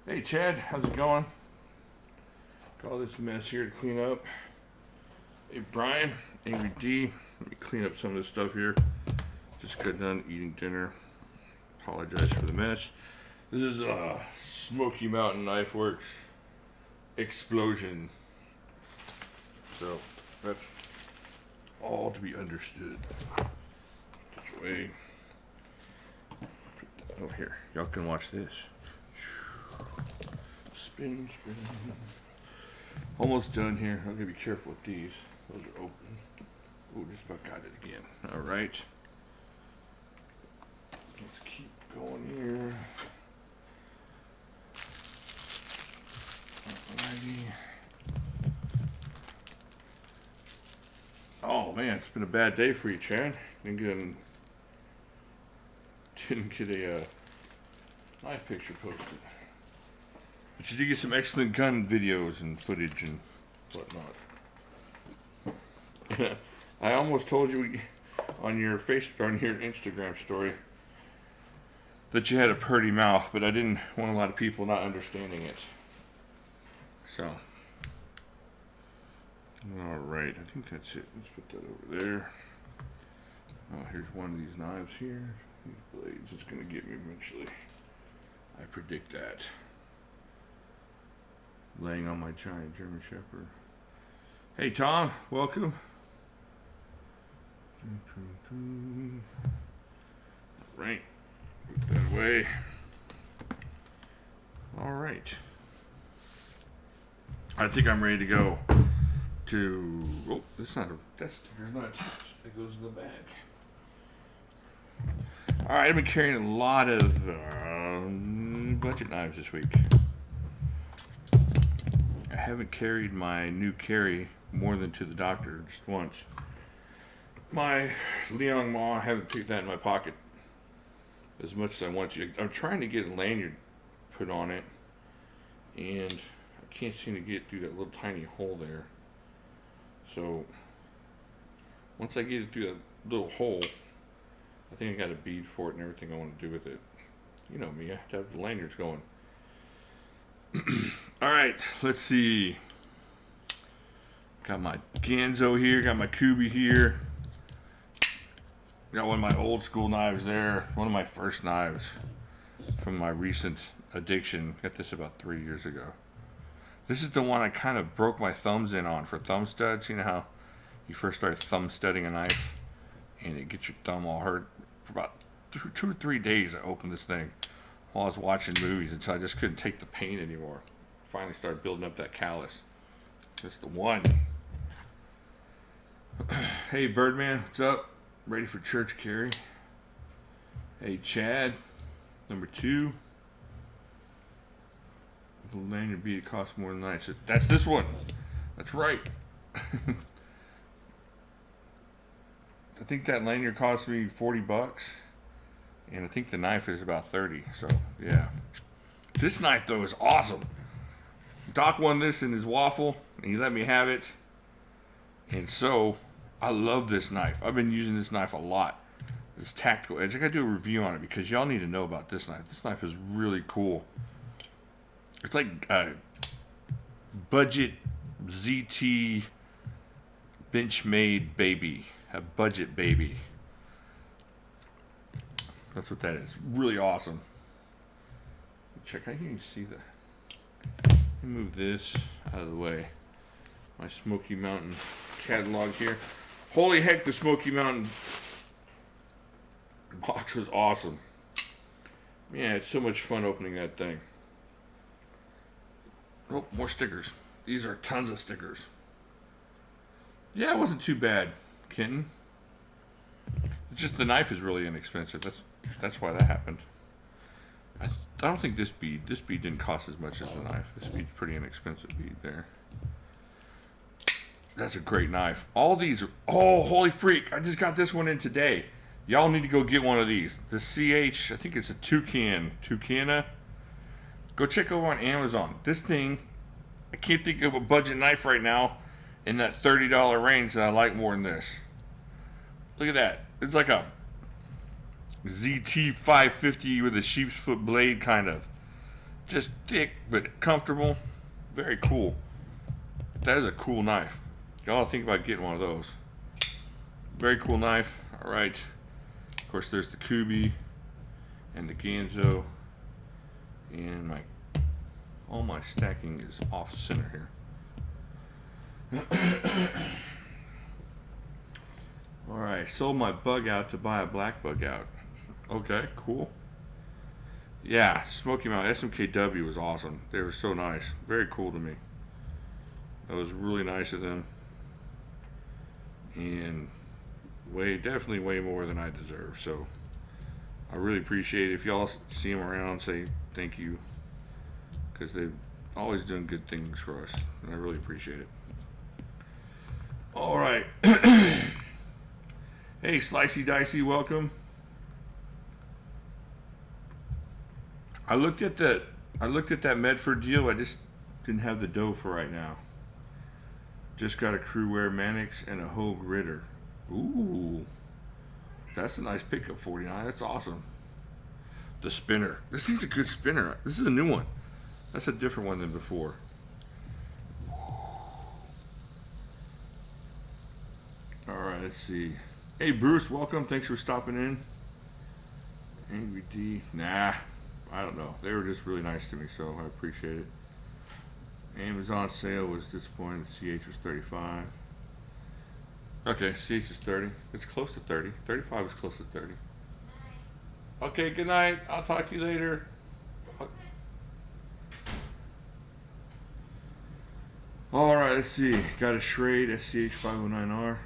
Hey Chad, how's it going? Got all this mess here to clean up. Hey Brian, Angry D, let me clean up some of this stuff here. Just got done eating dinner. Apologize for the mess. This is Smoky Mountain Knife Works Explosion. So that's all to be understood. This way. Oh here, y'all can watch this. Spin. Almost done here. I'm gonna be careful with these. Those are open. Oh, just about got it again. All right. Let's keep going here. Alrighty. Oh man, it's been a bad day for you, Chad. Didn't get a live picture posted. But you did get some excellent gun videos and footage and whatnot. I almost told you on your Instagram story that you had a purty mouth, but I didn't want a lot of people not understanding it. So, alright, I think that's it. Let's put that over there. Oh, here's one of these knives here. These blades, it's going to get me eventually. I predict that. Laying on my giant German Shepherd. Hey Tom, welcome. Right, put that away. All right. I think I'm ready to go to. Oh, that's not. That sticker's not attached. It goes in the bag. All right, I've been carrying a lot of budget knives this week. I haven't carried my new carry more than to the doctor just once. My Liang Ma, I haven't picked that in my pocket as much as I want to. I'm trying to get a lanyard put on it, and I can't seem to get through that little tiny hole there. So once I get it through that little hole, I think I got a bead for it and everything I want to do with it. You know me, I have to have the lanyards going. Alright, let's see. Got my Ganzo here, got my Kubi here. Got one of my old school knives there. One of my first knives from my recent addiction. Got this about 3 years ago. This is the one I kind of broke my thumbs in on for thumb studs. You know how you first start thumb studding a knife and it gets your thumb all hurt? For about 2 or 3 days I opened this thing while I was watching movies until I just couldn't take the pain anymore. Finally started building up that callus. That's the one. Hey Birdman, what's up? Ready for church carry? Hey Chad, number 2. The lanyard bead costs more than that. So that's this one. That's right. I think that lanyard cost me $40. And I think the knife is about 30. So, yeah. This knife, though, is awesome. Doc won this in his waffle, and he let me have it. And so, I love this knife. I've been using this knife a lot. This Tactical Edge. I gotta do a review on it because y'all need to know about this knife. This knife is really cool. It's like a budget ZT Benchmade baby. A budget baby. That's what that is. Really awesome. Check. I can see that. Let me move this out of the way. My Smoky Mountain catalog here. Holy heck, the Smoky Mountain box was awesome. Man, it's so much fun opening that thing. Oh, more stickers. These are tons of stickers. Yeah, it wasn't too bad, Kenton. It's just the knife is really inexpensive. That's why that happened. I don't think this bead didn't cost as much as the knife. This bead's pretty inexpensive bead there. That's a great knife. All these are, oh, holy freak. I just got this one in today. Y'all need to go get one of these. The CH, I think it's a Tucana. Go check over on Amazon. This thing, I can't think of a budget knife right now in that $30 range that I like more than this. Look at that. It's like a ZT 550 with a sheep's foot blade, kind of. just thick but comfortable. Very cool. That is a cool knife. Y'all think about getting one of those. Very cool knife. All right. Of course, there's the Kubi and the Ganzo, and all my stacking is off center here. All right, sold my bug out to buy a black bug out. Okay, cool. Yeah, Smoky Mountain SMKW was awesome. They were so nice. Very cool to me. That was really nice of them. And definitely way more than I deserve. So I really appreciate it. If y'all see them around, say thank you. Because they're always doing good things for us. And I really appreciate it. All right. Hey, Slicey Dicey, welcome. I looked at that Medford deal. I just didn't have the dough for right now. Just got a Crewwear Mannix and a Hogue Ritter. Ooh, that's a nice pickup. 49. That's awesome. The spinner. This thing's a good spinner. This is a new one. That's a different one than before. All right, let's see. Hey, Bruce, welcome. Thanks for stopping in. Angry D. Nah, I don't know. They were just really nice to me, so I appreciate it. Amazon sale was disappointing. The CH was 35. Okay, CH is 30. It's close to 30. 35 is close to 30. Okay, good night. I'll talk to you later. All right, let's see. Got a Schrade SCH 509R.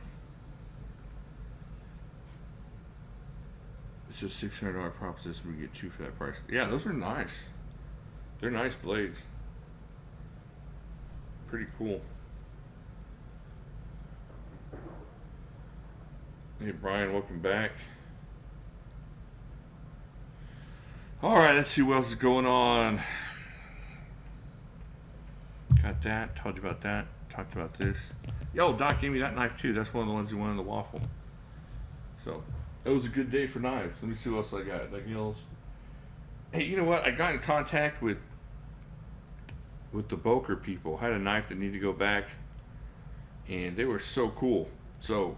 It's a $600 proposition. We get two for that price. Yeah, those are nice. They're nice blades. Pretty cool. Hey, Brian, welcome back. All right, let's see what else is going on. Got that. Told you about that. Talked about this. Yo, Doc gave me that knife too. That's one of the ones he wanted in the waffle. So it was a good day for knives. Let me see what else I got. Hey, you know what? I got in contact with the Boker people. I had a knife that needed to go back, and they were so cool. So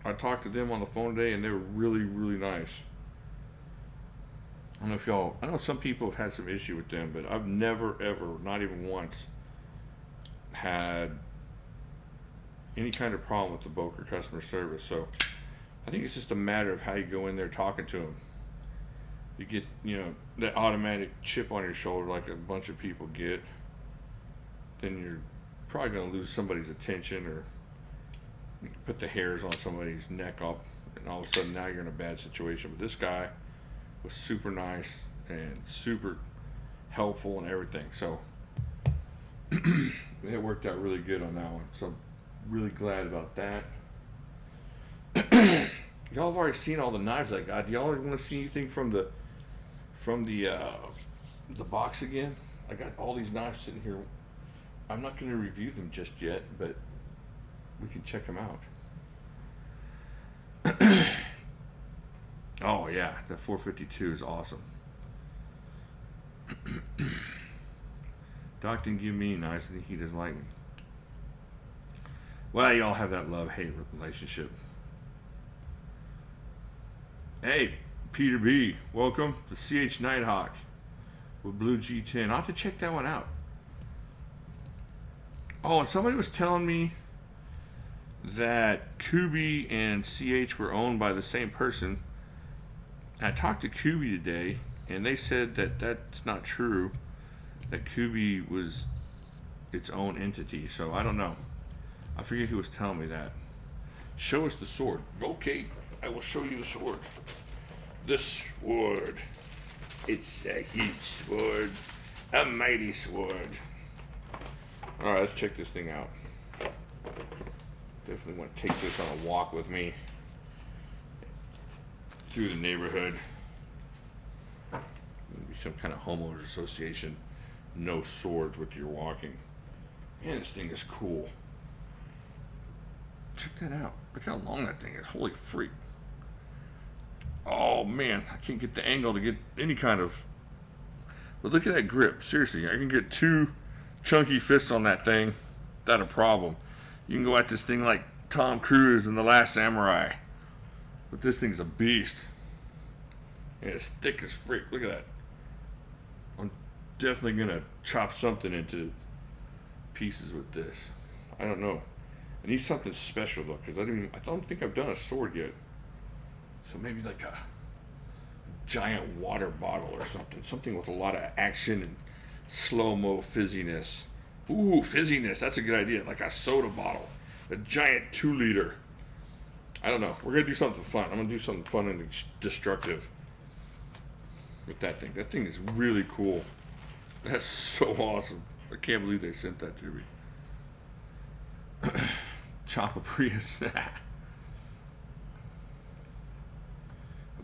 I talked to them on the phone today, and they were really, really nice. I don't know if y'all, I know some people have had some issue with them, but I've never, ever, not even once, had any kind of problem with the Boker customer service. So I think it's just a matter of how you go in there talking to them. You get, that automatic chip on your shoulder like a bunch of people get, then you're probably going to lose somebody's attention or put the hairs on somebody's neck up, and all of a sudden now you're in a bad situation. But this guy was super nice and super helpful and everything. So it worked out really good on that one. So I'm really glad about that. Y'all have already seen all the knives I got. Do y'all want to see anything from the box again? I got all these knives sitting here. I'm not going to review them just yet, but we can check them out. Oh yeah, the 452 is awesome. Doc didn't give me knives, and he doesn't like me. Well, y'all have that love-hate relationship. Hey, Peter B, welcome to CH Nighthawk with Blue G10. I'll have to check that one out. Oh, and somebody was telling me that Kubi and CH were owned by the same person. I talked to Kubi today, and they said that that's not true, that Kubi was its own entity. So I don't know. I forget who was telling me that. Show us the sword. Okay, I will show you the sword. The sword. It's a huge sword. A mighty sword. Alright, let's check this thing out. Definitely want to take this on a walk with me through the neighborhood. Maybe some kind of homeowners association. No swords with your walking. Man, this thing is cool. Check that out. Look how long that thing is. Holy freak. Oh man, I can't get the angle to get any kind of But look at that grip. Seriously, I can get 2 chunky fists on that thing without a problem. You can go at this thing like Tom Cruise in The Last Samurai. But this thing's a beast. And it's thick as freak. Look at that. I'm definitely going to chop something into pieces with this. I don't know. I need something special though, because I don't think I've done a sword yet. So maybe like a giant water bottle or something. Something with a lot of action and slow-mo fizziness. Ooh, fizziness. That's a good idea. Like a soda bottle. A giant 2-liter. I don't know. We're going to do something fun. I'm going to do something fun and destructive with that thing. That thing is really cool. That's so awesome. I can't believe they sent that to me. Chop a Prius. I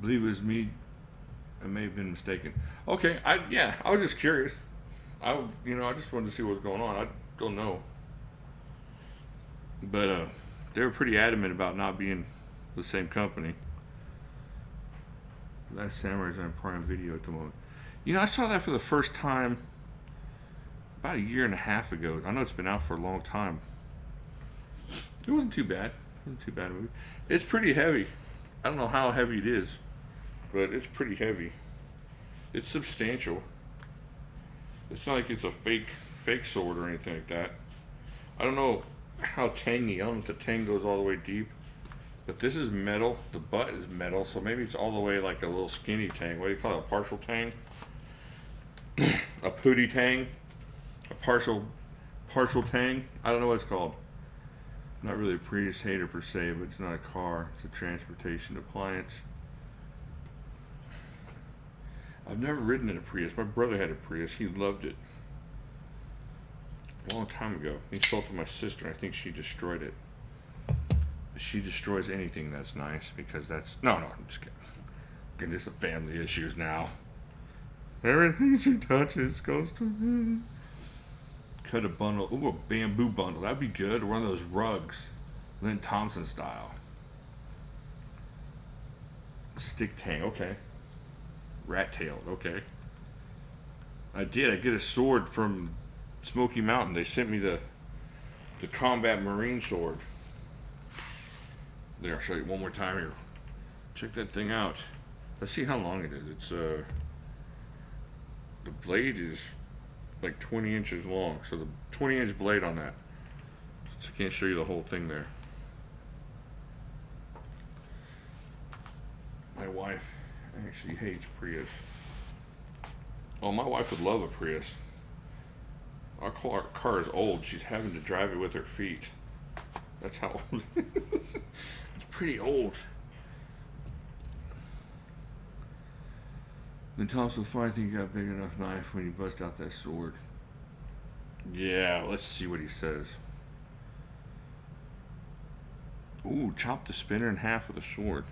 believe it was me. I may have been mistaken. Okay, I was just curious. I just wanted to see what was going on. I don't know. But they were pretty adamant about not being the same company. Last Samurai's on Prime Video at the moment. I saw that for the first time about a year and a half ago. I know it's been out for a long time. It wasn't too bad. It wasn't too bad a movie. It's pretty heavy. I don't know how heavy it is, but it's pretty heavy. It's substantial. It's not like it's a fake sword or anything like that. I don't know how tangy. I don't know if the tang goes all the way deep. But this is metal. The butt is metal, so maybe it's all the way like a little skinny tang. What do you call it? A partial tang? A pooty tang? A partial tang? I don't know what it's called. I'm not really a Prius hater per se, but it's not a car. It's a transportation appliance. I've never ridden in a Prius. My brother had a Prius. He loved it. A long time ago. He sold it to my sister. I think she destroyed it. She destroys anything that's nice because that's... No, I'm just kidding. Getting into some family issues now. Everything she touches goes to me. Cut a bundle. Ooh, a bamboo bundle. That'd be good. Or one of those rugs. Lynn Thompson style. Stick tang. Okay. Rat-tailed. Okay. I did. I get a sword from Smoky Mountain. They sent me the combat marine sword. There, I'll show you one more time here. Check that thing out. Let's see how long it is. It's the blade is like 20 inches long. So the 20-inch blade on that. So I can't show you the whole thing there. My wife actually hates Prius. Oh, my wife would love a Prius. Our car is old. She's having to drive it with her feet. That's how old it is. It's pretty old. Then Thompson will finally think you got a big enough knife when you bust out that sword. Yeah, let's see what he says. Ooh, chop the spinner in half with a sword.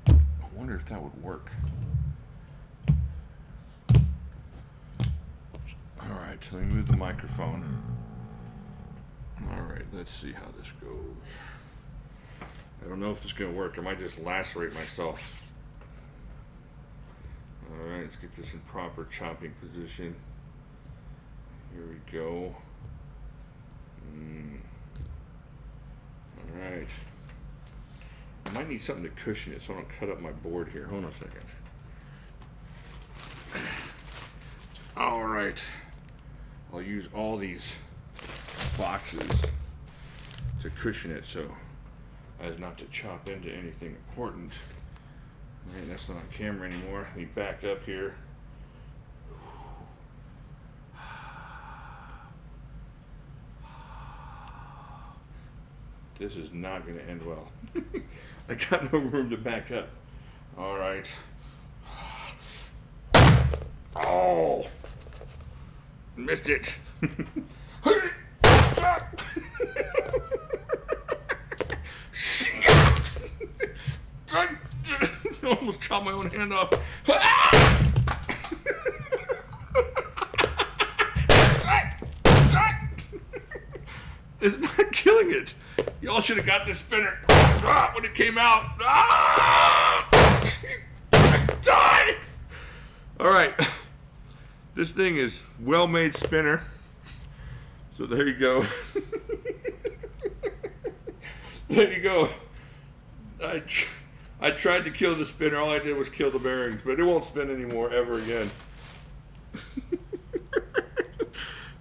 I wonder if that would work. Alright, so let me move the microphone. Alright, let's see how this goes. I don't know if it's going to work. I might just lacerate myself. Alright, let's get this in proper chopping position. Here we go. Alright. I might need something to cushion it so I don't cut up my board here. Hold on a second. Alright. I'll use all these boxes to cushion it so as not to chop into anything important. Man, that's not on camera anymore. Let me back up here. This is not going to end well. I got no room to back up. All right. Oh! Missed it. I almost chopped my own hand off. It's not killing it. Y'all should have got this spinner when it came out. I died. All right. This thing is well-made spinner. So there you go. There you go. I tried to kill the spinner. All I did was kill the bearings, but it won't spin anymore ever again.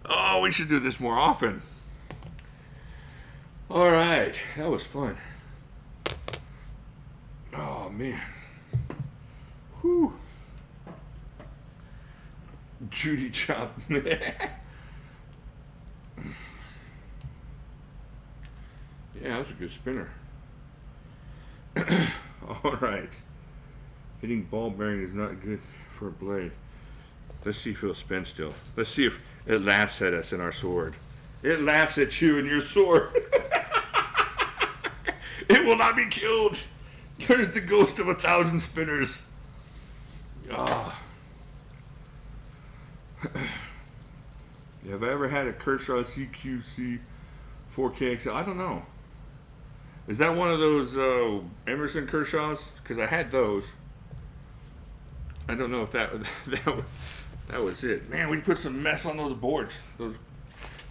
Oh, we should do this more often. All right, that was fun. Oh man. Whew. Judy Chop. Yeah, that was a good spinner. All right. Hitting ball bearing is not good for a blade. Let's see if it'll spin still. Let's see if it laughs at us and our sword. It laughs at you and your sword. It will not be killed. There's the ghost of 1,000 spinners. Ah. Have I ever had a Kershaw CQC 4KXL? I don't know. Is that one of those Emerson Kershaws? Because I had those. I don't know if that was it. Man, we put some mess on those boards, those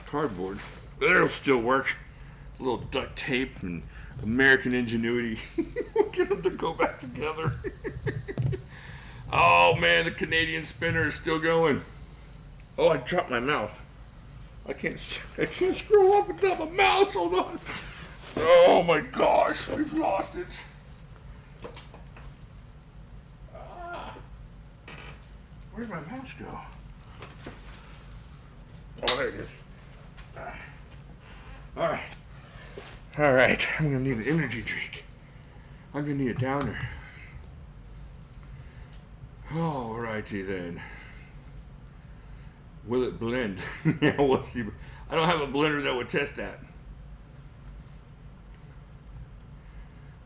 cardboard. But it'll still work. A little duct tape and American ingenuity. We'll get them to go back together. Oh man, the Canadian spinner is still going. Oh, I dropped my mouse. I can't screw up without my mouse. Hold on. Oh my gosh, we've lost it. Where'd my mouse go? Oh, there it is. All right, I'm gonna need an energy drink. I'm gonna need a downer. All righty then. Will it blend? Yeah, we'll see. I don't have a blender that would test that.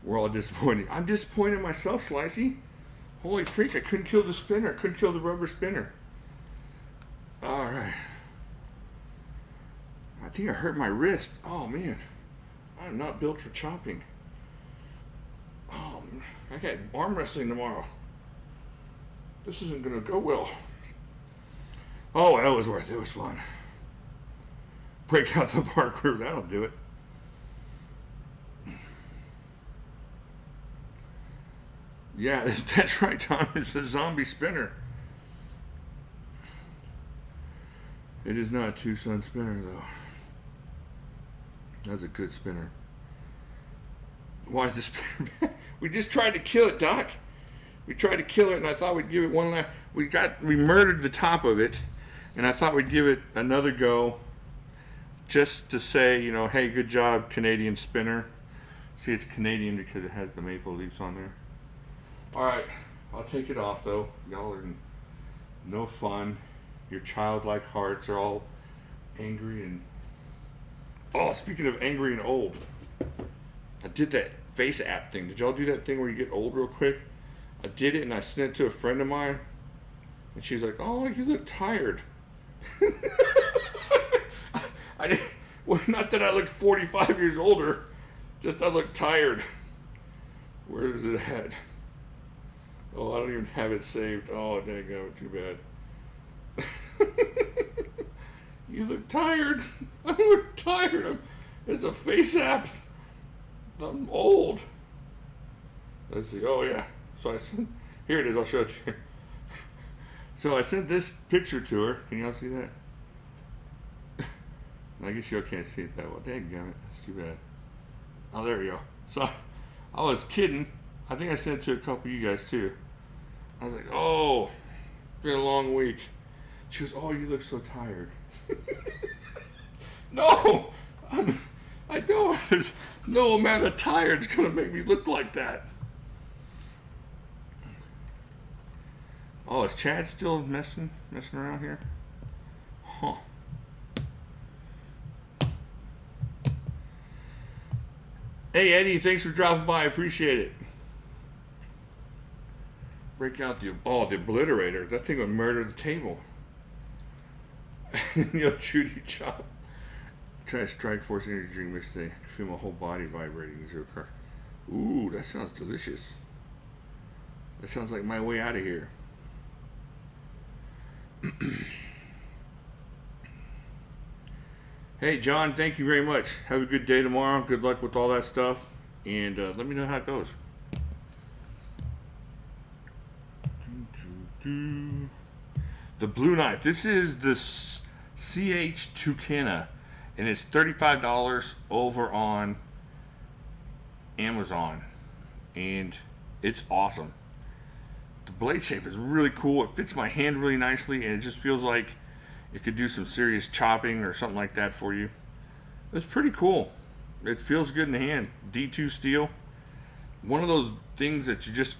We're all disappointed. I'm disappointed in myself, Slicey. Holy freak, I couldn't kill the spinner. I couldn't kill the rubber spinner. All right. I think I hurt my wrist. Oh, man. I'm not built for chopping. Oh, I got arm wrestling tomorrow. This isn't going to go well. Oh, that was worth it. It was fun. Break out the parkour. That'll do it. Yeah, that's right, Tom. It's a zombie spinner. It is not a Tucson spinner, though. That's a good spinner. Why is this spinner bad? We just tried to kill it, Doc. We tried to kill it, and I thought we'd give it one last... We murdered the top of it, and I thought we'd give it another go just to say, you know, hey, good job, Canadian spinner. See, it's Canadian because it has the maple leaves on there. All right, I'll take it off, though. Y'all are no fun. Your childlike hearts are all angry and... Oh, speaking of angry and old, I did that face app thing. Did y'all do that thing where you get old real quick? I did it, and I sent it to a friend of mine, and she was like, oh, you look tired. I didn't... Well, not that I looked 45 years older, just I looked tired. Where is it at? Oh, I don't even have it saved. Oh, dang it, too bad. You look tired. I look tired. It's a face app. I'm old. Let's see. Oh, yeah. So I sent... Here it is. I'll show it to you. So I sent this picture to her. Can y'all see that? I guess y'all can't see it that well. Dang it. That's too bad. Oh, there we go. So I was kidding. I think I sent it to a couple of you guys, too. I was like, oh, it's been a long week. She goes, oh, you look so tired. No, I know there's no amount of tired's going to make me look like that. Oh, is Chad still messing around here? Huh. Hey, Eddie, thanks for dropping by. I appreciate it. Break out the obliterator. That thing would murder the table. Judy Chop. Try a Strike Force energy drink mix today. I can feel my whole body vibrating. 0 carbs. Ooh, that sounds delicious. That sounds like my way out of here. Hey, John, thank you very much. Have a good day tomorrow. Good luck with all that stuff. And let me know how it goes. The blue knife. This is the CH Tucana. And it's $35 over on Amazon. And it's awesome. The blade shape is really cool. It fits my hand really nicely. And it just feels like it could do some serious chopping or something like that for you. It's pretty cool. It feels good in the hand. D2 steel. One of those things that you just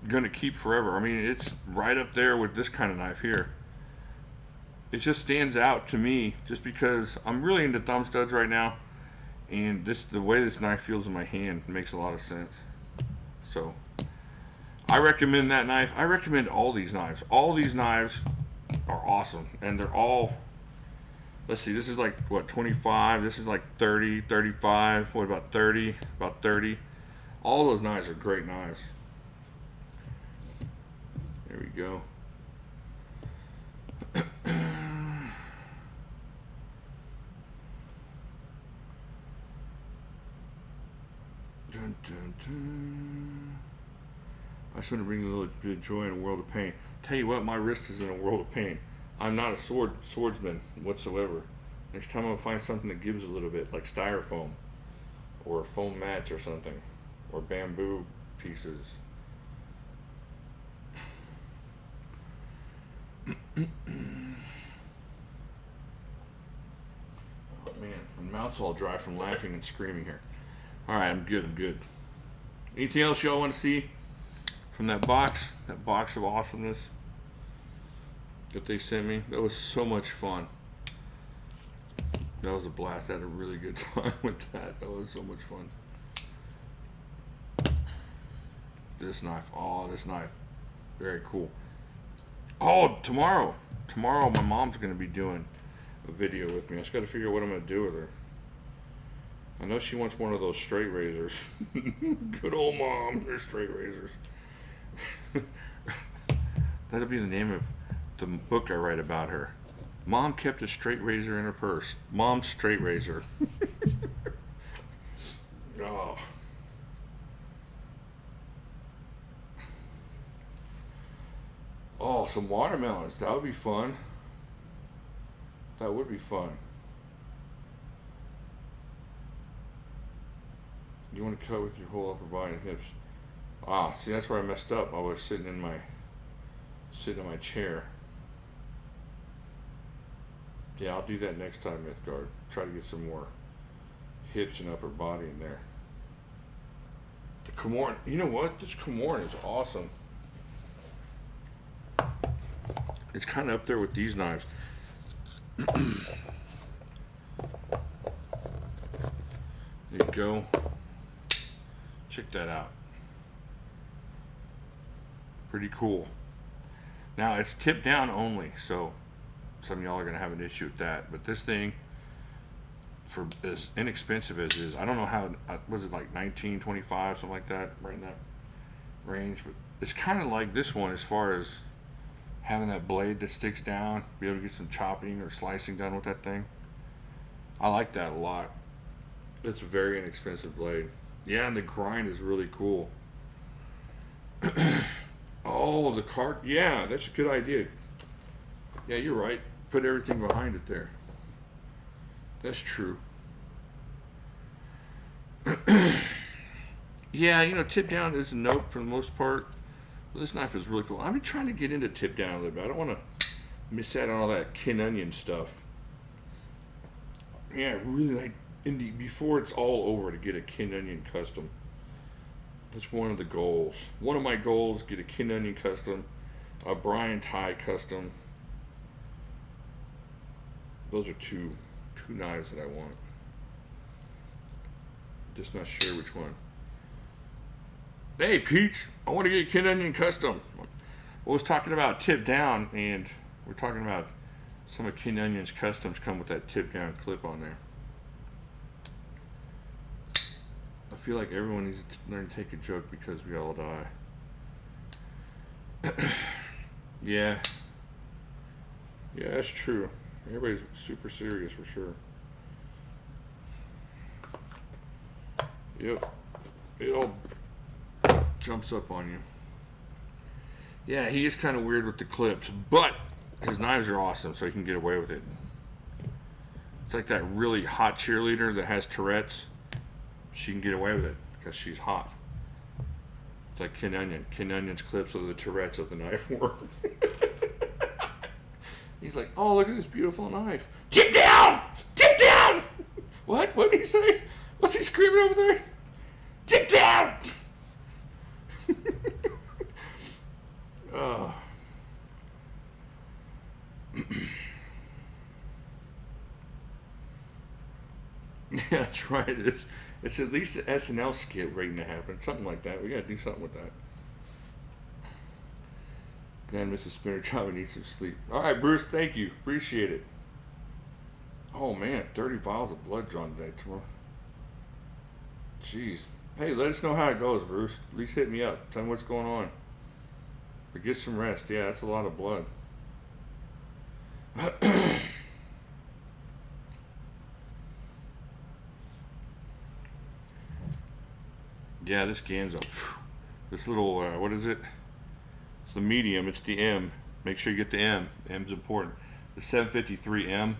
gonna keep forever. I mean, it's right up there with this kind of knife here. It just stands out to me just because I'm really into thumb studs right now, and the way this knife feels in my hand makes a lot of sense. So I recommend that knife. I recommend all these knives. All these knives are awesome, and they're all, let's see, this is like what, 25, this is like 30, 35, what about 30, about 30. All those knives are great knives. There we go. Dun, dun, dun. I just want to bring a little bit of joy in a world of pain. Tell you what, my wrist is in a world of pain. I'm not a swordsman whatsoever. Next time I'll find something that gives a little bit, like styrofoam, or foam mats or something, or bamboo pieces. Oh man, my mouth's all dry from laughing and screaming here. Alright, I'm good. Anything else y'all want to see from that box of awesomeness that they sent me? That was so much fun. That was a blast. I had a really good time with that. That was so much fun. This knife. Oh, this knife. Very cool. Oh, tomorrow my mom's going to be doing a video with me. I just got to figure out what I'm going to do with her. I know she wants one of those straight razors. Good old mom, her straight razors. That'll be the name of the book I write about her. Mom kept a straight razor in her purse. Mom's straight razor. Oh. Oh, some watermelons. That would be fun. That would be fun. You want to cut with your whole upper body and hips. Ah, see, that's where I messed up. I was sitting in my chair. Yeah, I'll do that next time, Mythgard. Try to get some more hips and upper body in there. The Camorn, you know what? This Camorn is awesome. It's kind of up there with these knives. There you go. Check that out. Pretty cool. Now it's tip down only, so some of y'all are gonna have an issue with that. But this thing, for as inexpensive as it is, I don't know how, was it like $19.25, something like that, right in that range. But it's kind of like this one as far as having that blade that sticks down, be able to get some chopping or slicing done with that thing. I like that a lot. It's a very inexpensive blade. Yeah, and the grind is really cool. Oh, the cart. Yeah, that's a good idea. Yeah, you're right. Put everything behind it there. That's true. Yeah, you know, tip down is a note for the most part. But this knife is really cool. I've been trying to get into tip down a little bit. I don't want to miss out on all that kin onion stuff. Yeah, I really like before it's all over to get a kin onion custom. That's one of the goals. One of my goals: get a kin onion custom, a Brian Ty custom. Those are two knives that I want. Just not sure which one. Hey Peach, I want to get a kin onion custom. I was talking about tip down, and we're talking about some of Kin Onion's customs come with that tip down clip on there. I feel like everyone needs to learn to take a joke because we all die. Yeah. Yeah, that's true. Everybody's super serious for sure. Yep. It all jumps up on you. Yeah, he is kind of weird with the clips, but his knives are awesome, so he can get away with it. It's like that really hot cheerleader that has Tourette's. She can get away with it because she's hot. It's like Ken Onion. Ken Onion's clips of the Tourette's of the knife world. He's like, oh, look at this beautiful knife. Tip down! Tip down! What? What did he say? What's he screaming over there? Tip down! Oh. Yeah, that's right. It's at least an SNL skit waiting to happen. Something like that. We gotta do something with that. Grand Mrs. Spinner Job needs some sleep. Alright, Bruce, thank you. Appreciate it. Oh man, 30 vials of blood drawn today, tomorrow. Jeez. Hey, let us know how it goes, Bruce. At least hit me up. Tell me what's going on. But get some rest. Yeah, that's a lot of blood. Yeah, this Ganzo. This little, what is it? It's the medium. It's the M. Make sure you get the M. M's important. The 753M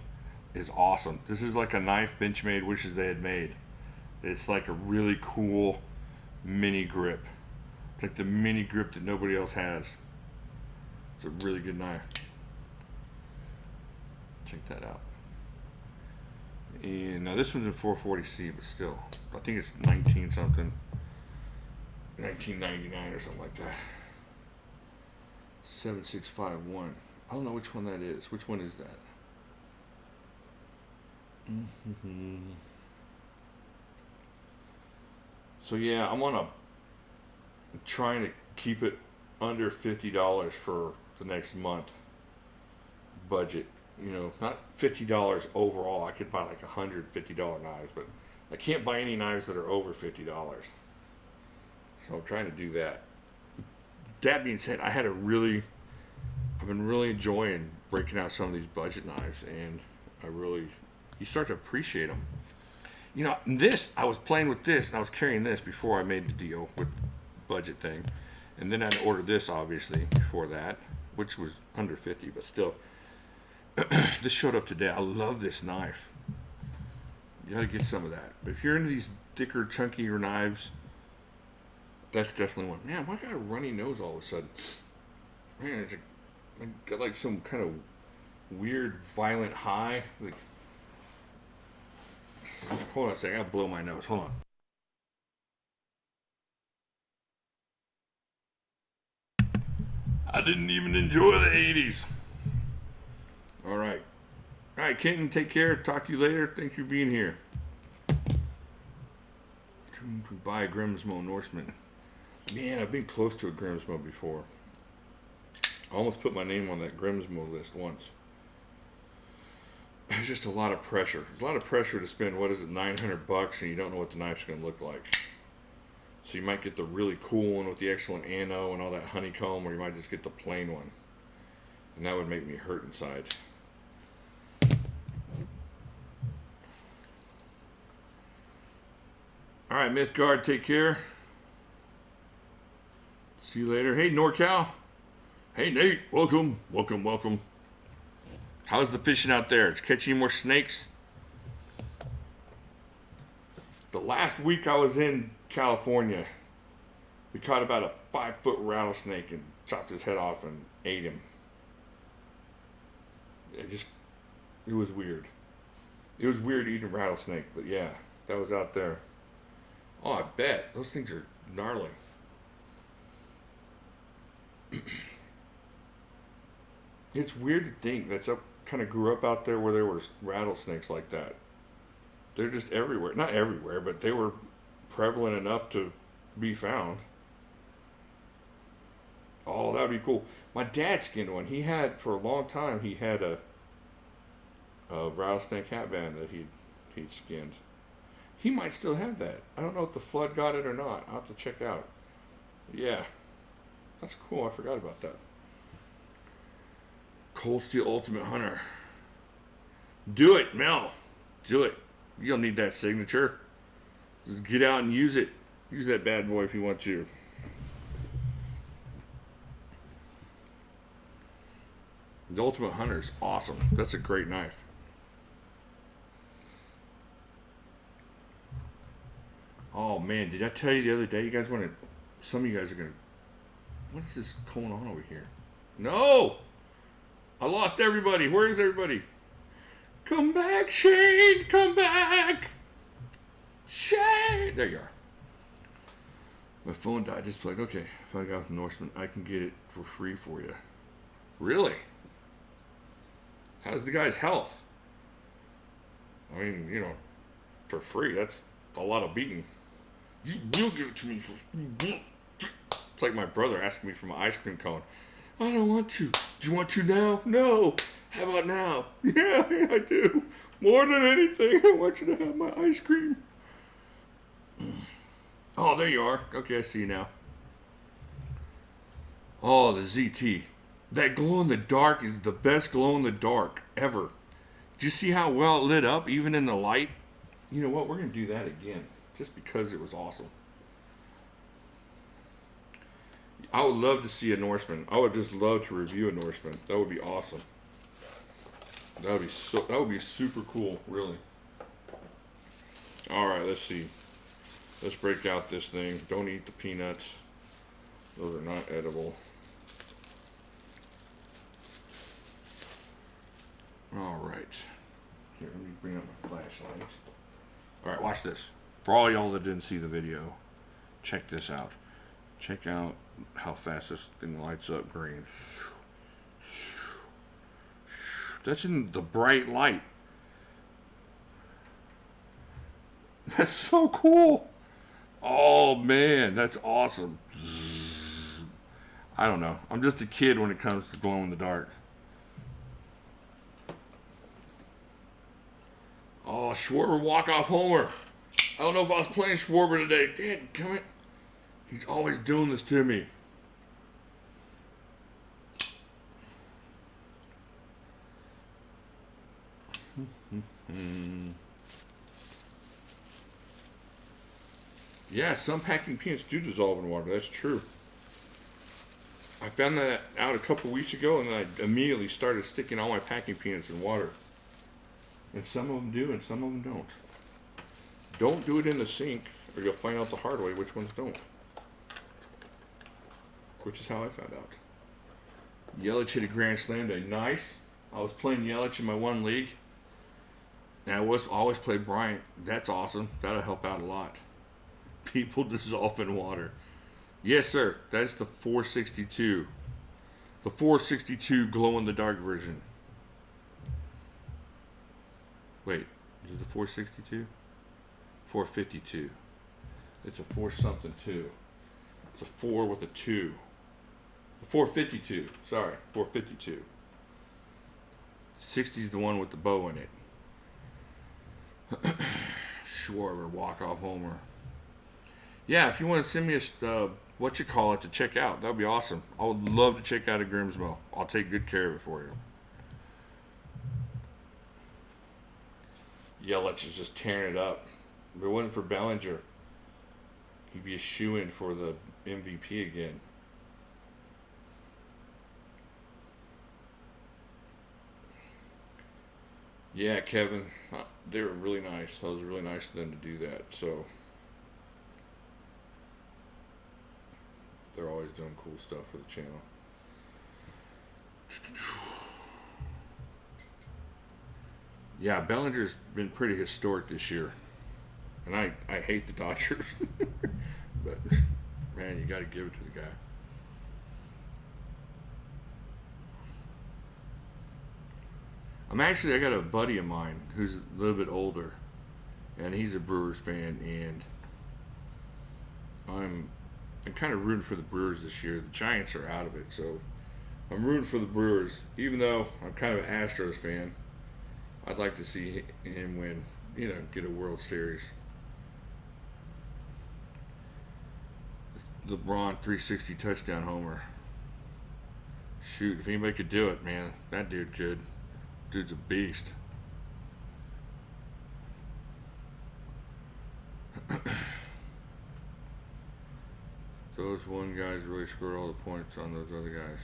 is awesome. This is like a knife Benchmade wishes they had made. It's like a really cool mini grip. It's like the mini grip that nobody else has. It's a really good knife. Check that out. And now this one's in 440C, but still, I think it's 19 something. 1999 or something like that. 7651. I don't know which one that is. Which one is that? So yeah, I'm trying to keep it under $50 for the next month budget. You know, not $50 overall. I could buy like $150 knives, but I can't buy any knives that are over $50. So I'm trying to do that. That being said, I've been really enjoying breaking out some of these budget knives, and you start to appreciate them. You know, I was playing with this, and I was carrying this before I made the deal with the budget thing. And then I ordered this, obviously, before that, which was under 50, but still. This showed up today. I love this knife. You gotta get some of that. But if you're into these thicker, chunkier knives, that's definitely one. Man, why got a runny nose all of a sudden? Man, I got like some kind of weird, violent high. Like, hold on a second. I gotta blow my nose. Hold on. I didn't even enjoy the 80s. All right. All right, Kenton, take care. Talk to you later. Thank you for being here. Buy a Grimsmo Norseman. Man, I've been close to a Grimsmo before. I almost put my name on that Grimsmo list once. It's just a lot of pressure. There's a lot of pressure to spend, $900 and you don't know what the knife's going to look like. So you might get the really cool one with the excellent ano and all that honeycomb, or you might just get the plain one. And that would make me hurt inside. All right, Mythgard, take care. See you later. Hey, NorCal. Hey, Nate. Welcome. How's the fishing out there? Did you catch any more snakes? The last week I was in California, we caught about a 5-foot rattlesnake and chopped his head off and ate him. It was weird. It was weird eating a rattlesnake, but yeah, that was out there. Oh, I bet. Those things are gnarly. It's weird to think kind of grew up out there where there were rattlesnakes like that. They're just everywhere. Not everywhere, but they were prevalent enough to be found. Oh, that would be cool. My dad skinned one. For a long time, he had a rattlesnake hatband that he'd skinned. He might still have that. I don't know if the flood got it or not. I'll have to check out. Yeah. That's cool. I forgot about that. Cold Steel Ultimate Hunter. Do it, Mel. Do it. You don't need that signature. Just get out and use it. Use that bad boy if you want to. The Ultimate Hunter is awesome. That's a great knife. Oh man, did I tell you the other day? You guys want to? Some of you guys are gonna. What is this going on over here? No, I lost everybody. Where is everybody? Come back, Shane. Come back, Shane. There you are. My phone died. Just like, okay, if I got Norseman, I can get it for free for you. Really? How's the guy's health? I mean, you know, for free. That's a lot of beating. You will give it to me for free. It's like my brother asking me for my ice cream cone. I don't want to. Do you want to now? No. How about now? Yeah, I do. More than anything, I want you to have my ice cream. Oh, there you are. Okay, I see you now. Oh, the ZT. That glow in the dark is the best glow in the dark ever. Did you see how well it lit up, even in the light? You know what? We're going to do that again, just because it was awesome. I would love to see a Norseman. I would just love to review a Norseman. That would be awesome. That would be super cool, really. All right, let's see. Let's break out this thing. Don't eat the peanuts. Those are not edible. All right. Here, let me bring up my flashlight. All right, watch this. For all y'all that didn't see the video, check this out. Check out how fast this thing lights up green. That's in the bright light. That's so cool. Oh man, that's awesome. I don't know. I'm just a kid when it comes to glow in the dark. Oh, Schwarber walk-off homer. I don't know if I was playing Schwarber today. Dad, come it. He's always doing this to me. Yeah, some packing peanuts do dissolve in water. That's true. I found that out a couple weeks ago, and I immediately started sticking all my packing peanuts in water. And some of them do, and some of them don't. Don't do it in the sink, or you'll find out the hard way which ones don't. Which is how I found out. Yelich hit a grand slam day. Nice. I was playing Yelich in my one league. And I always play Bryant. That's awesome. That'll help out a lot. People dissolve in water. Yes, sir. That's the 462. The 462 glow-in-the-dark version. Wait. Is it the 462? 452. It's a 4-something 2. It's a 4 with a 2. 452. Sorry. 452. 60's the one with the bow in it. Schwarber, walk-off homer. Yeah, if you want to send me a, to check out, that would be awesome. I would love to check out a Grimsmo. I'll take good care of it for you. Yelich is just tearing it up. If it wasn't for Bellinger, he'd be a shoo-in for the MVP again. Yeah, Kevin, they were really nice. That was really nice of them to do that. So they're always doing cool stuff for the channel. Yeah, Bellinger's been pretty historic this year. And I hate the Dodgers. But, man, you got to give it to the guy. I got a buddy of mine who's a little bit older. And he's a Brewers fan. And I'm kind of rooting for the Brewers this year. The Giants are out of it. So I'm rooting for the Brewers. Even though I'm kind of an Astros fan. I'd like to see him win, get a World Series. LeBron 360 touchdown homer. Shoot, if anybody could do it, man, that dude could. Dude's a beast. Those one guys really scored all the points on those other guys.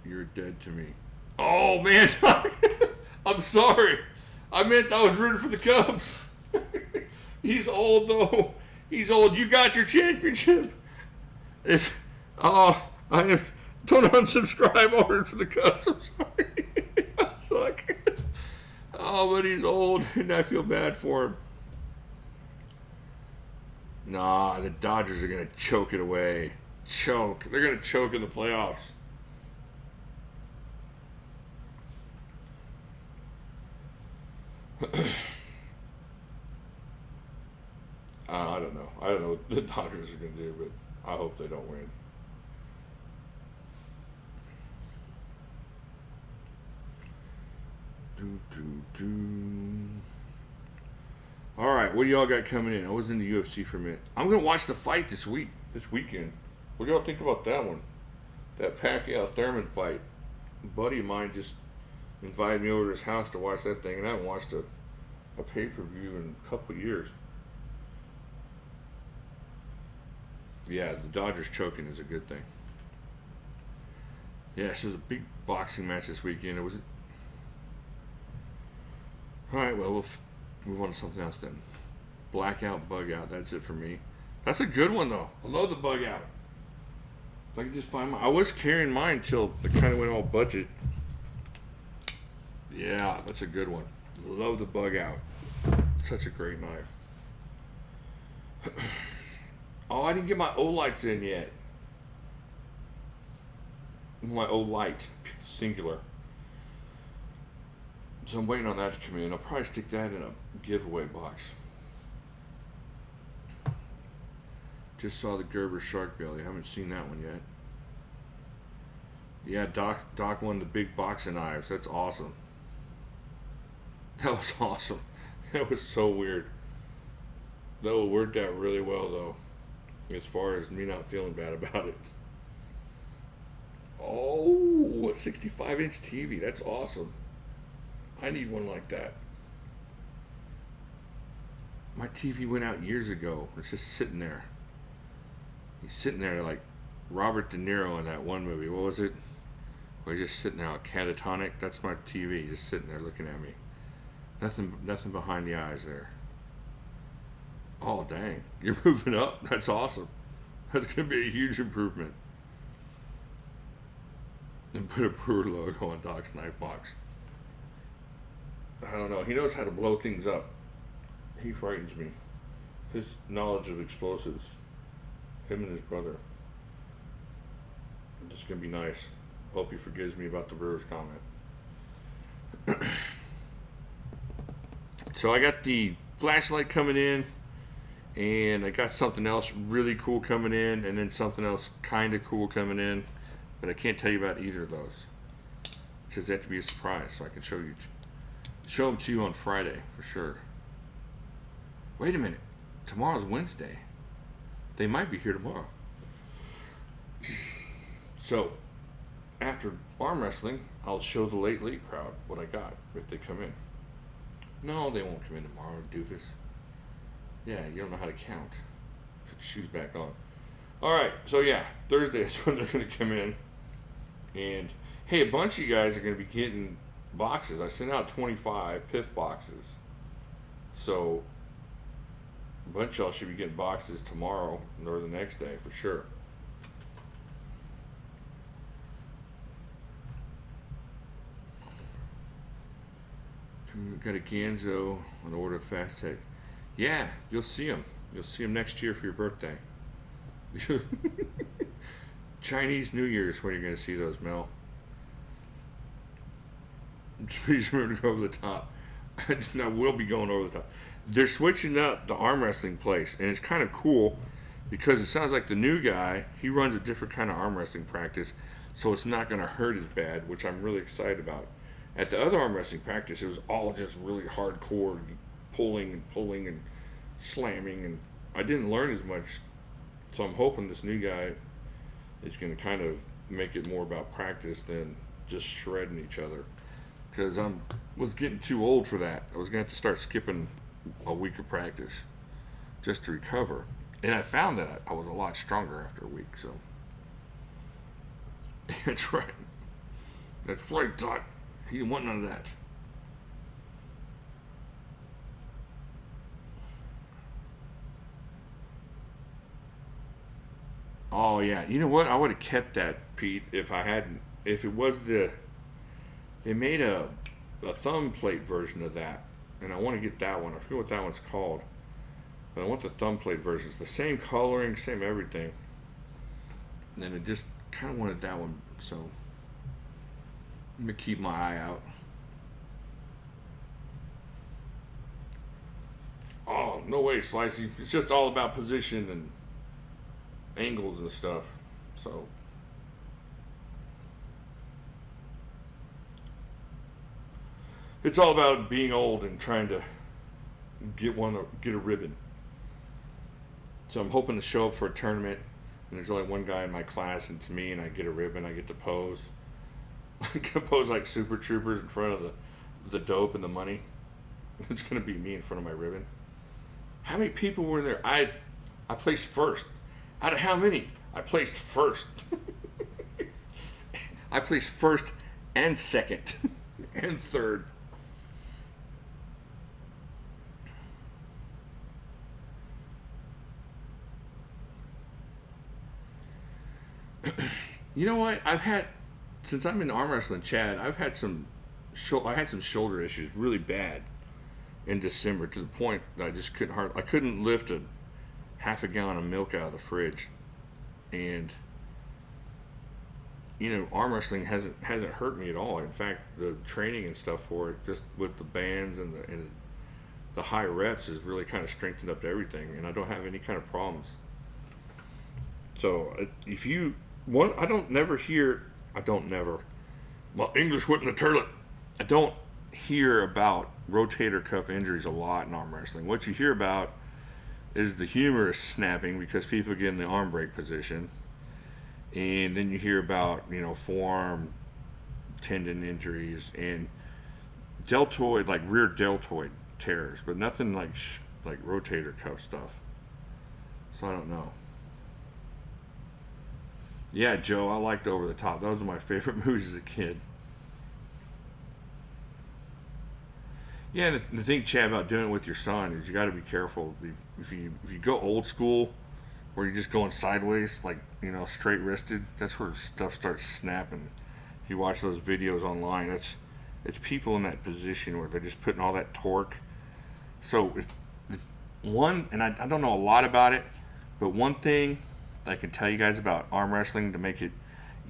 You're dead to me. Oh, man. I'm sorry. I meant I was rooting for the Cubs. He's old, though. He's old. You got your championship. If I don't unsubscribe. I'll root for the Cubs. I'm sorry. I suck. Oh, but he's old, and I feel bad for him. Nah, the Dodgers are going to choke it away. Choke. They're going to choke in the playoffs. I don't know. I don't know what the Dodgers are going to do, but I hope they don't win. All right, what do y'all got coming in? I was in the UFC for a minute. I'm going to watch the fight this weekend. What do y'all think about that one? That Pacquiao-Thurman fight. A buddy of mine just invited me over to his house to watch that thing, and I haven't watched a pay-per-view in a couple of years. Yeah, the Dodgers choking is a good thing. Yeah, so it was a big boxing match this weekend. All right, well, we'll move on to something else then. Blackout, bug out. That's it for me. That's a good one, though. I love the bug out. If I could just find I was carrying mine till it kind of went all budget. Yeah, that's a good one. Love the bug out. Such a great knife. Oh, I didn't get my Olights in yet. My Olight, singular. So I'm waiting on that to come in. I'll probably stick that in a giveaway box. Just saw the Gerber Shark Belly. I haven't seen that one yet. Yeah, Doc won the big boxing knives. That's awesome. That was awesome. That was so weird. That worked out really well, though, as far as me not feeling bad about it. Oh, a 65-inch TV. That's awesome. I need one like that. My TV went out years ago. It's just sitting there. He's sitting there like Robert De Niro in that one movie. What was it? Where he's just sitting there, like catatonic. That's my TV, just sitting there looking at me. Nothing behind the eyes there. Oh, dang. You're moving up? That's awesome. That's going to be a huge improvement. And put a Brewer logo on Doc's knife box. I don't know. He knows how to blow things up. He frightens me. His knowledge of explosives. Him and his brother. It's going to be nice. Hope he forgives me about the Brewers comment. So I got the flashlight coming in. And I got something else really cool coming in. And then something else kind of cool coming in. But I can't tell you about either of those. Because they have to be a surprise. So I can show them to you on Friday for sure. Wait a minute. Tomorrow's Wednesday. They might be here tomorrow. So, after arm wrestling, I'll show the late crowd what I got if they come in. No, they won't come in tomorrow, doofus. Yeah, you don't know how to count. Put your shoes back on. Alright, so yeah, Thursday is when they're going to come in. And, hey, a bunch of you guys are going to be getting boxes. I sent out 25 PIF boxes. So, a bunch of y'all should be getting boxes tomorrow or the next day for sure. Got a Ganzo on order Fast Tech. Yeah, you'll see them. You'll see them next year for your birthday. Chinese New Year's when you're going to see those, Mel. Please remember to go over the top. I will be going over the top. They're switching up the arm wrestling place, and it's kind of cool because it sounds like the new guy, he runs a different kind of arm wrestling practice, so it's not going to hurt as bad, which I'm really excited about. At the other arm wrestling practice, it was all just really hardcore pulling and slamming, and I didn't learn as much. So I'm hoping this new guy is going to kind of make it more about practice than just shredding each other. Because I was getting too old for that. I was gonna have to start skipping a week of practice just to recover. And I found that I was a lot stronger after a week. So that's right. That's right, Doc. He didn't want none of that. Oh yeah, you know what? I would have kept that, Pete, if I hadn't. If it was they made a thumb plate version of that, and I want to get that one. I forget what that one's called, but I want the thumb plate version. It's the same coloring, same everything, and I just kind of wanted that one. So I'm gonna keep my eye out. Oh no way, Slicey! It's just all about position and angles and stuff. So it's all about being old and trying to get a ribbon. So I'm hoping to show up for a tournament, and there's only one guy in my class, and it's me, and I get a ribbon. I get to pose. I can pose like Super Troopers in front of the dope and the money. It's gonna be me in front of my ribbon. How many people were there? I placed first. Out of how many? I placed first. I placed first and second and third. You know what? Since I'm in arm wrestling, Chad, I had some shoulder issues really bad in December, to the point that I couldn't lift a half a gallon of milk out of the fridge. And arm wrestling hasn't hurt me at all. In fact, the training and stuff for it, just with the bands and the high reps, has really kind of strengthened up to everything, and I don't have any kind of problems. So if you want, I don't never. My English went in the toilet. I don't hear about rotator cuff injuries a lot in arm wrestling. What you hear about is the humerus snapping because people get in the arm break position, and then you hear about forearm tendon injuries and deltoid, like rear deltoid tears, but nothing like rotator cuff stuff. So I don't know. Yeah, Joe, I liked Over the Top. Those were my favorite movies as a kid. Yeah, and the thing, Chad, about doing it with your son is you got to be careful. If you go old school, where you're just going sideways, like straight wristed, that's where stuff starts snapping. If you watch those videos online, it's people in that position where they're just putting all that torque. So if one, and I don't know a lot about it, but one thing I can tell you guys about arm wrestling to make it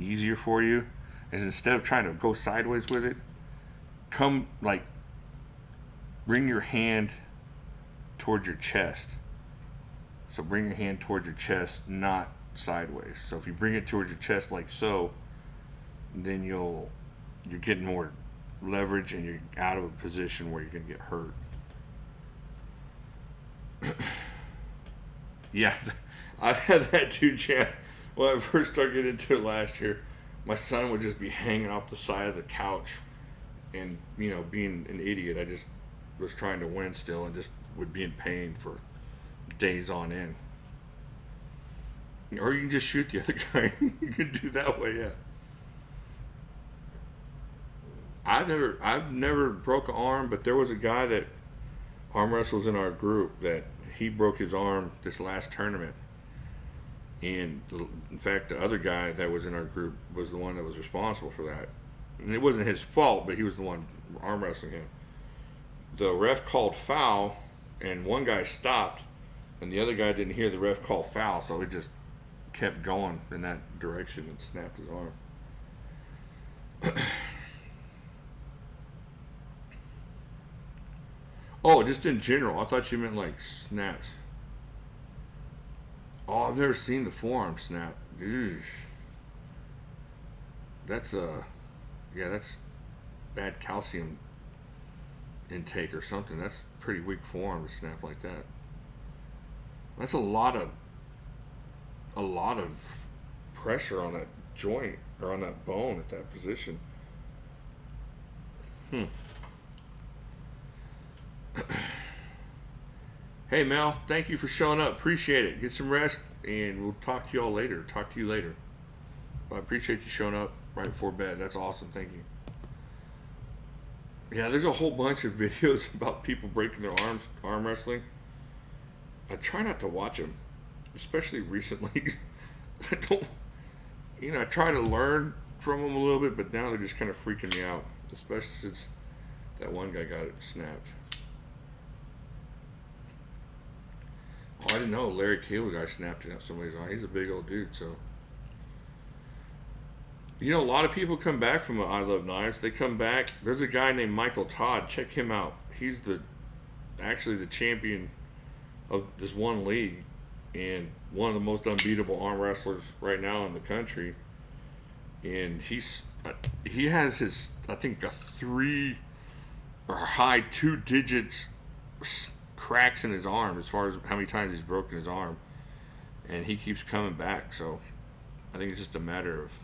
easier for you is, instead of trying to go sideways with it, bring your hand towards your chest. So bring your hand towards your chest, not sideways. So if you bring it towards your chest like so, then you're getting more leverage, and you're out of a position where you're gonna get hurt. Yeah, I've had that too, Chad. When I first started getting into it last year, my son would just be hanging off the side of the couch, and being an idiot, I just was trying to win still, and just would be in pain for days on end. Or you can just shoot the other guy. You can do that way, yeah. I've never broke an arm, but there was a guy that arm wrestles in our group that he broke his arm this last tournament. And in fact, the other guy that was in our group was the one that was responsible for that. And it wasn't his fault, but he was the one arm wrestling him. The ref called foul, and one guy stopped, and the other guy didn't hear the ref call foul, so he just kept going in that direction and snapped his arm. Oh, just in general. I thought you meant like snaps. Oh, I've never seen the forearm snap. Eesh. That's that's bad calcium intake or something. That's pretty weak forearm to snap like that. That's a lot of pressure on joint or on that bone at that position. Hey Mel, thank you for showing up. Appreciate it. Get some rest, and we'll talk to y'all later. Talk to you later. I appreciate you showing up right before bed. That's awesome. Thank you. Yeah, there's a whole bunch of videos about people breaking their arms, arm wrestling. I try not to watch them, especially recently. I don't, I try to learn from them a little bit, but now they're just kind of freaking me out, especially since that one guy got it snapped. Oh, I didn't know Larry Cable guy snapped it up somebody's arm. He's a big old dude, so. A lot of people come back from the I Love Knives. They come back. There's a guy named Michael Todd. Check him out. He's actually the champion of this one league and one of the most unbeatable arm wrestlers right now in the country. And he has his, I think, a 3 or high 2 digits cracks in his arm as far as how many times he's broken his arm. And he keeps coming back. So I think it's just a matter of.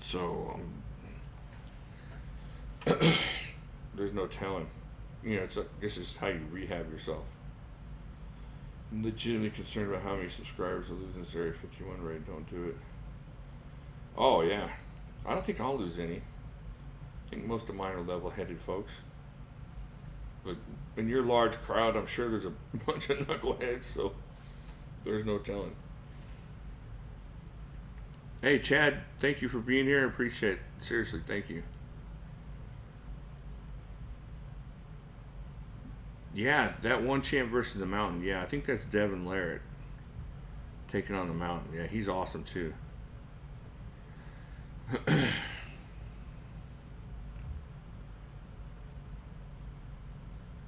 So, there's no telling. It's this is how you rehab yourself. I'm legitimately concerned about how many subscribers will lose in this Area 51 raid. Don't do it. Oh, yeah. I don't think I'll lose any. I think most of mine are level-headed folks. But in your large crowd, I'm sure there's a bunch of knuckleheads, so there's no telling. Hey, Chad, thank you for being here. I appreciate it. Seriously, thank you. Yeah, that one champ versus the Mountain. Yeah, I think that's Devin Larrett taking on the Mountain. Yeah, he's awesome, too.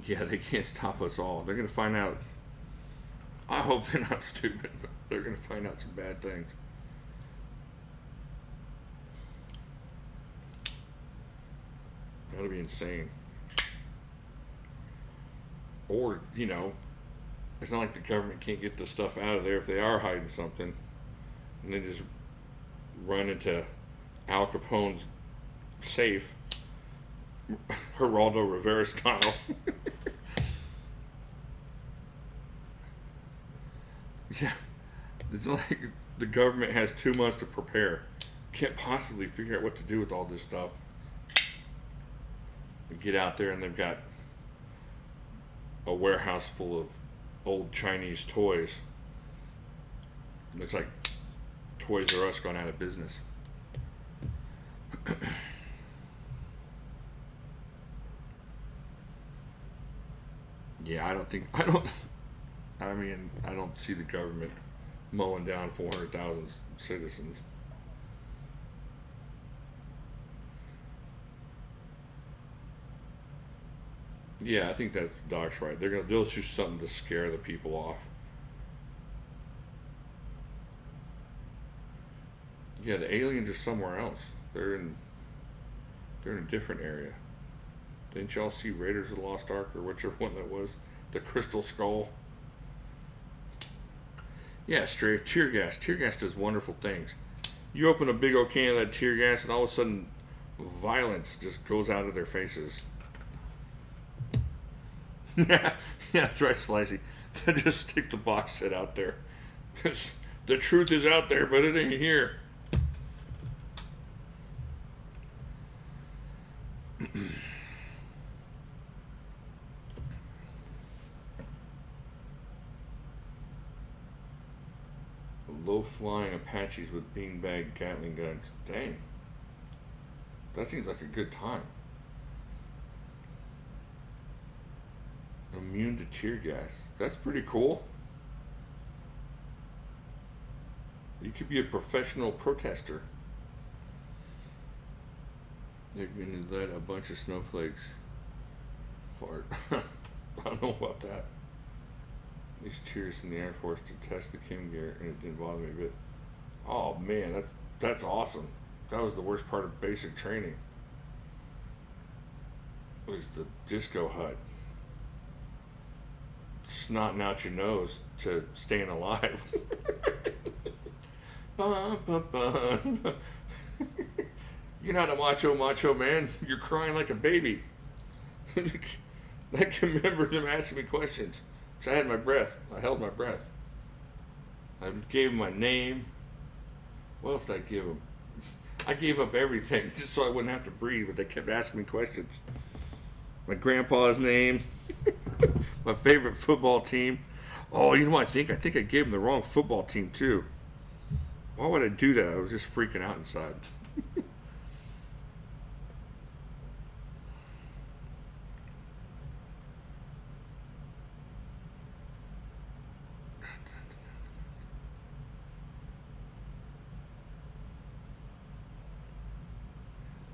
Yeah, they can't stop us all. They're going to find out. I hope they're not stupid, but they're going to find out some bad things. That'll be insane. Or, it's not like the government can't get the stuff out of there if they are hiding something. And then just run into Al Capone's safe. Geraldo Rivera style. Yeah. It's like the government has 2 months to prepare. Can't possibly figure out what to do with all this stuff. Get out there and they've got a warehouse full of old Chinese toys. Looks like Toys R Us gone out of business. Yeah, I don't see the government mowing down 400,000 citizens. Yeah, I think that Doc's right. They'll do something to scare the people off. Yeah, the aliens are somewhere else. They're in a different area. Didn't y'all see Raiders of the Lost Ark or whichever one that was? The Crystal Skull. Yeah, strafe tear gas. Tear gas does wonderful things. You open a big old can of that tear gas, and all of a sudden, violence just goes out of their faces. Yeah, that's right, Slicey. Just stick the box set out there. The truth is out there, but it ain't here. Low-flying Apaches with beanbag Gatling guns. Dang. That seems like a good time. Immune to tear gas. That's pretty cool. You could be a professional protester. They're going to let a bunch of snowflakes fart. I don't know about that. These tourists in the Air Force to test the Kim gear, and it didn't bother me a bit. Oh man, that's awesome. That was the worst part of basic training. Was the disco hut. snotting out your nose to staying alive. Bum, bum, bum. You're not a macho man. You're crying like a baby. I can remember them asking me questions. Because I had my breath. I held my breath. I gave him my name. What else did I give him? I gave up everything just so I wouldn't have to breathe, but they kept asking me questions. My grandpa's name. My favorite football team. Oh, you know what I think? I think I gave him the wrong football team, too. Why would I do that? I was just freaking out inside.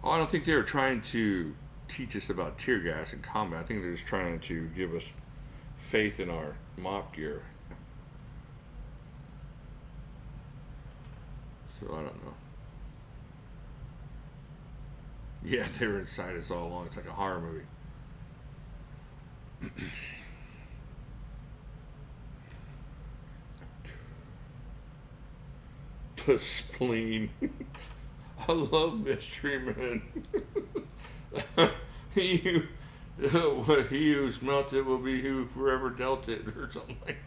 Oh, I don't think they were trying to teach us about tear gas and combat. I think they're just trying to give us faith in our mop gear. So I don't know. Yeah, they were inside us all along. It's like a horror movie. The spleen. I love Mystery Men. he, he who smelt it will be who forever dealt it, or something like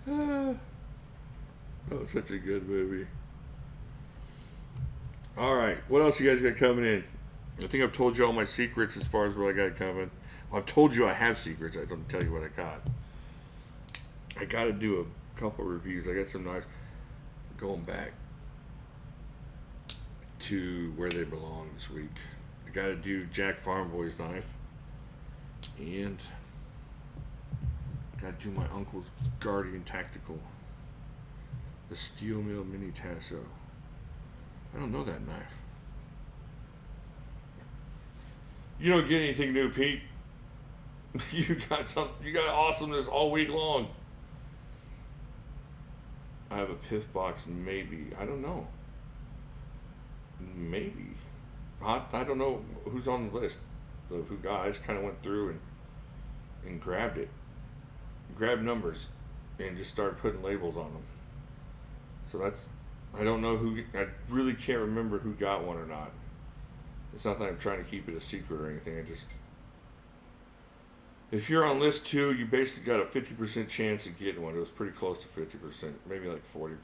that. That was such a good movie. All right, what else you guys got coming in? I think I've told you all my secrets as far as what I got coming. Well, I've told you I have secrets. I don't tell you what I got. I got to do a couple reviews. I got some knives going back to where they belong this week. I got to do Jack Farm Boy's knife, and got to do my uncle's Guardian Tactical, the Steel Mill Mini Tasso. I don't know that knife. You don't get anything new, Pete. You got awesomeness all week long. I have a Piff box, maybe. I don't know. Maybe. I don't know who's on the list of who got. I just kind of went through and grabbed it. Grabbed numbers and just started putting labels on them. So that's, I don't know who, I really can't remember who got one or not. It's not that I'm trying to keep it a secret or anything. I just, if you're on list 2, you basically got a 50% chance of getting one. It was pretty close to 50%, maybe like 40%.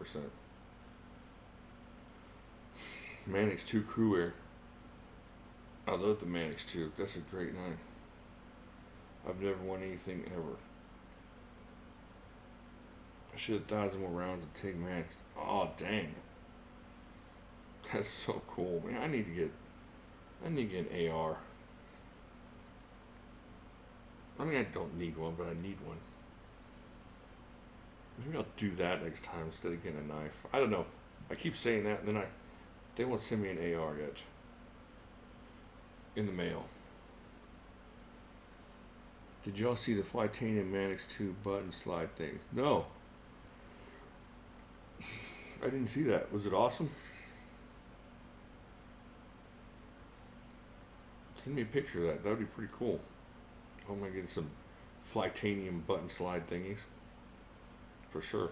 Mannix 2 Crew Air. I love the Mannix 2. That's a great knife. I've never won anything ever. I should have 1,000 more rounds of TIG Mannix. Oh, dang. That's so cool, man. I need to get an AR. I mean, I don't need one, but I need one. Maybe I'll do that next time instead of getting a knife. I don't know. I keep saying that, and then they won't send me an AR yet. In the mail. Did y'all see the Flytanium Mannix 2 button slide things? No. I didn't see that. Was it awesome? Send me a picture of that. That would be pretty cool. I want to get some Flytanium button slide thingies. For sure.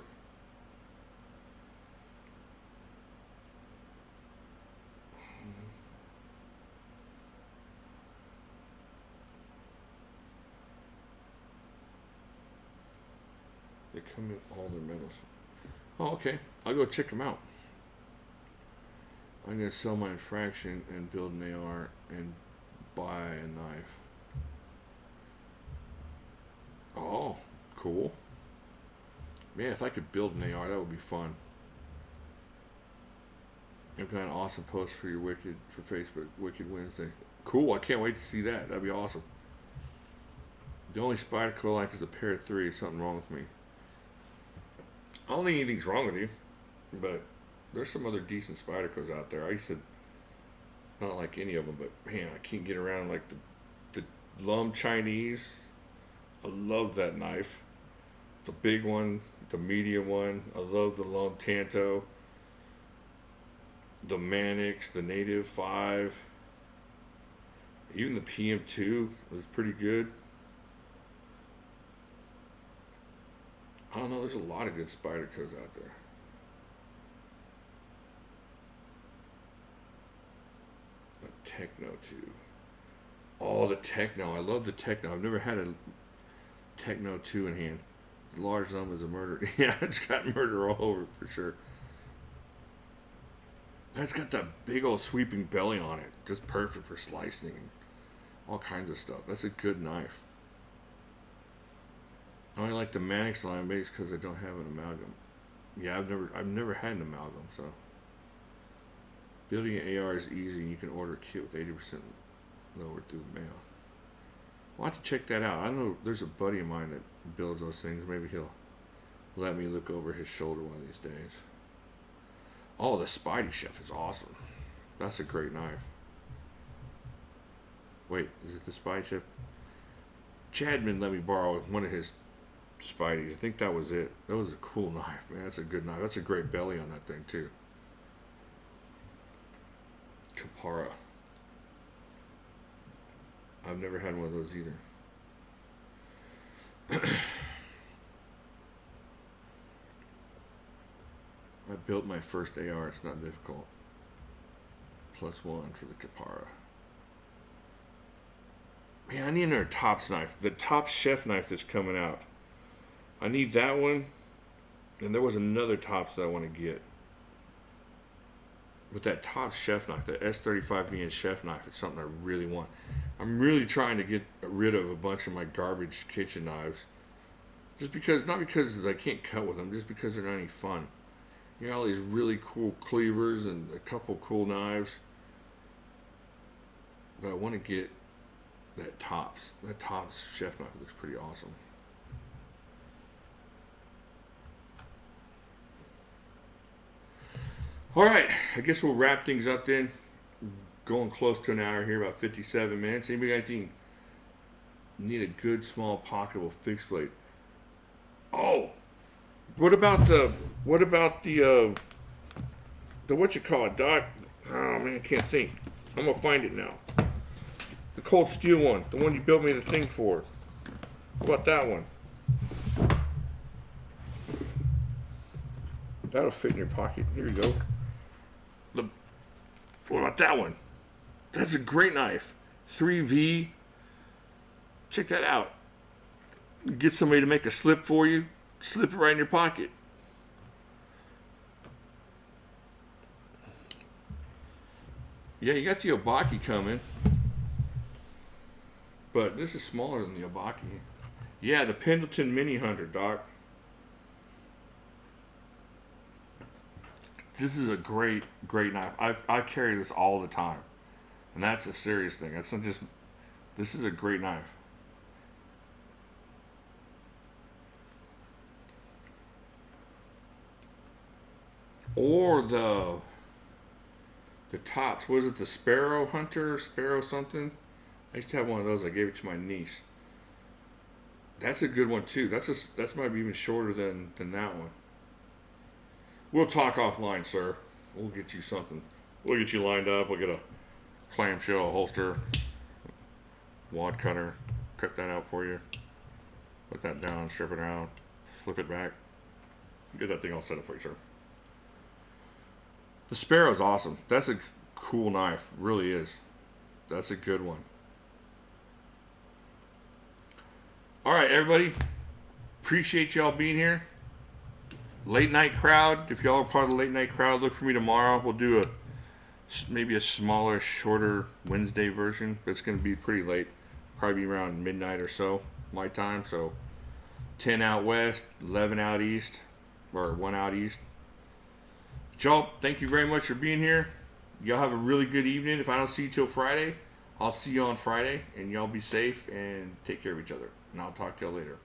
They come in all their metals. Oh, okay. I'll go check them out. I'm going to sell my infraction and build an AR and buy a knife. Oh, cool. Man, if I could build an AR, that would be fun. I've got an awesome post for your for Facebook, Wicked Wednesday. Cool, I can't wait to see that. That'd be awesome. The only Spyderco I like is a pair of 3. There's something wrong with me. I don't think anything's wrong with you, but there's some other decent Spydercos out there. I used to not like any of them, but man, I can't get around like the Lum Chinese. I love that knife. The big one, the medium one. I love the Lum Tanto. The Mannix, the Native 5. Even the PM2 was pretty good. I don't know. There's a lot of good Spydercos out there. A Techno too. Oh, the Techno. I love the Techno. I've never had a Techno 2 in hand. The large thumb is a murder. Yeah, it's got murder all over it for sure. It's got that big old sweeping belly on it. Just perfect for slicing and all kinds of stuff. That's a good knife. I only like the Manix line base because I don't have an amalgam. Yeah, I've never had an amalgam, so building an AR is easy. You can order a kit with 80% lower through the mail. I'll have to check that out. I know there's a buddy of mine that builds those things. Maybe he'll let me look over his shoulder one of these days. Oh, the Spidey Chef is awesome. That's a great knife. Wait, is it the Spidey Chef? Chadman let me borrow one of his Spideys. I think that was it. That was a cool knife, man. That's a good knife. That's a great belly on that thing, too. Kapara. I've never had one of those either. I built my first AR. It's not difficult. +1 for the Kapara. Man, I need another Tops knife. The Tops chef knife that's coming out. I need that one. And there was another Tops that I want to get. With that Tops chef knife, the S35BN chef knife, it's something I really want. I'm really trying to get rid of a bunch of my garbage kitchen knives. Just because, not because I can't cut with them, just because they're not any fun. You know, all these really cool cleavers and a couple cool knives. But I want to get that Tops. That Tops chef knife looks pretty awesome. All right, I guess we'll wrap things up then. Going close to an hour here, about 57 minutes. Anybody got anything? Need a good small pocketable fixed blade. Oh, what about the what you call it, Doc? Oh man, I can't think. I'm gonna find it now. The Cold Steel one, the one you built me the thing for. What about that one? That'll fit in your pocket. Here you go. What about that one? That's a great knife. 3V. Check that out. Get somebody to make a slip for you. Slip it right in your pocket. Yeah, you got the Obaki coming. But this is smaller than the Obaki. Yeah, the Pendleton Mini Hunter, Doc. This is a great knife. I carry this all the time. And that's a serious thing. It's not just, this is a great knife. Or the Tops. Was it the Sparrow Hunter? Sparrow something? I used to have one of those. I gave it to my niece. That's a good one too. That's might be even shorter than that one. We'll talk offline, sir. We'll get you something. We'll get you lined up. We'll get a clamshell, a holster, wad cutter. Cut that out for you. Put that down, strip it out, flip it back. Get that thing all set up for you, sir. The Sparrow's awesome. That's a cool knife. Really is. That's a good one. All right, everybody. Appreciate y'all being here. Late night crowd. If y'all are part of the late night crowd, look for me tomorrow. We'll do maybe a smaller, shorter Wednesday version. But it's going to be pretty late. Probably be around midnight or so, my time. So 10 out west, 11 out east, or 1 out east. But y'all, thank you very much for being here. Y'all have a really good evening. If I don't see you till Friday, I'll see you on Friday. And y'all be safe and take care of each other. And I'll talk to y'all later.